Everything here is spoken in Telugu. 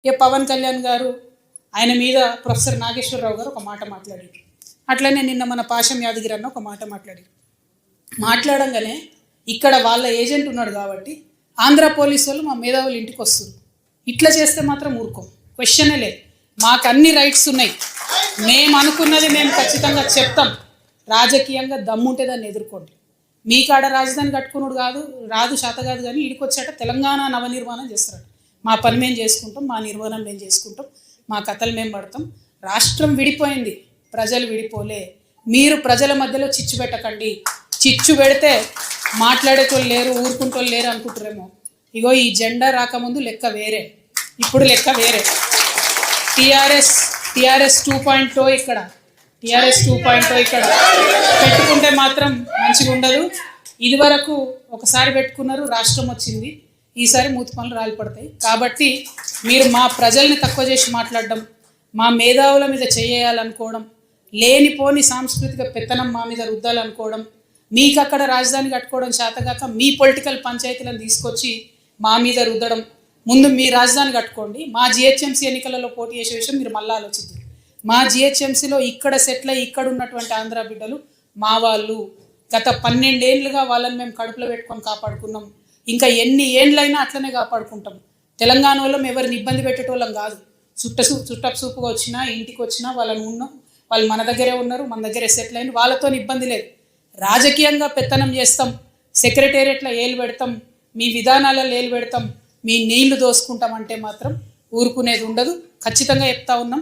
ఇక పవన్ కళ్యాణ్ గారు ఆయన మీద ప్రొఫెసర్ నాగేశ్వరరావు గారు ఒక మాట మాట్లాడారు. అట్లనే నిన్న మన పాశం యాదగిరి అన్న ఒక మాట మాట్లాడారు. మాట్లాడంగానే ఇక్కడ వాళ్ళ ఏజెంట్ ఉన్నాడు కాబట్టి ఆంధ్ర పోలీసు వాళ్ళు మా మేధావులు ఇంటికి వస్తారు. ఇట్లా చేస్తే మాత్రం ఊరుకోం, క్వశ్చనే లేదు. మాకు అన్ని రైట్స్ ఉన్నాయి, మేము అనుకున్నది మేము ఖచ్చితంగా చెప్తాం. రాజకీయంగా దమ్ముంటే దాన్ని ఎదుర్కోండి. మీ కాడ రాజధాని కట్టుకున్నాడు రాదు శాత కాదు, కానీ ఇడికి వచ్చాక తెలంగాణ నవనిర్మాణం చేస్తాడు. మా పని మేము చేసుకుంటాం, మా నిర్మాణం మేము చేసుకుంటాం, మా కథలు మేము పడతాం. రాష్ట్రం విడిపోయింది, ప్రజలు విడిపోలే. మీరు ప్రజల మధ్యలో చిచ్చు పెట్టకండి. చిచ్చు పెడితే మాట్లాడేటోళ్ళు లేరు, ఊరుకుంటోళ్ళు లేరు అనుకుంటారేమో. ఇగో ఈ జెండా రాకముందు లెక్క వేరే, ఇప్పుడు లెక్క వేరే. టీఆర్ఎస్ 2.0 ఇక్కడ, టీఆర్ఎస్ 2.0 ఇక్కడ పెట్టుకుంటే మాత్రం మంచిగా ఉండదు. ఇదివరకు ఒకసారి పెట్టుకున్నారు, రాష్ట్రం వచ్చింది. ఈసారి మూతి పనులు రాలిపడతాయి. కాబట్టి మీరు మా ప్రజల్ని తక్కువ చేసి మాట్లాడడం, మా మేధావుల మీద చేయాలనుకోవడం, లేనిపోని సాంస్కృతిక పెత్తనం మా మీద రుద్దాలనుకోవడం, మీకు అక్కడ రాజధాని కట్టుకోవడం చేతగాక మీ పొలిటికల్ పంచాయతీలను తీసుకొచ్చి మా మీద రుద్దడం. ముందు మీ రాజధాని కట్టుకోండి. మా జిహెచ్ఎంసీ ఎన్నికలలో పోటీ చేసే విషయం మీరు మళ్ళీ ఆలోచిద్దాం. మా జిహెచ్ఎంసీలో ఇక్కడ సెటిల్ అయ్యి ఇక్కడ ఉన్నటువంటి ఆంధ్ర బిడ్డలు మా వాళ్ళు. గత 12 ఏళ్ళుగా వాళ్ళని మేము కడుపులో పెట్టుకొని కాపాడుకున్నాం. ఇంకా ఎన్ని ఏళ్ళైనా అట్లనే కాపాడుకుంటాం. తెలంగాణ వాళ్ళం ఎవరిని ఇబ్బంది పెట్టేటోళ్ళం కాదు. చుట్టపు చూపుగా వచ్చినా ఇంటికి వచ్చినా వాళ్ళని ఉన్నాం, వాళ్ళు మన దగ్గరే ఉన్నారు, మన దగ్గరే సెటిల్ అయిన వాళ్ళతో ఇబ్బంది లేదు. రాజకీయంగా పెత్తనం చేస్తాం, సెక్రటేరియట్లో ఏలు పెడతాం, మీ విధానాలలో ఏలు పెడతాం, మీ నీళ్లు దోసుకుంటాం అంటే మాత్రం ఊరుకునేది ఉండదు. ఖచ్చితంగా చెప్తా ఉన్నాం.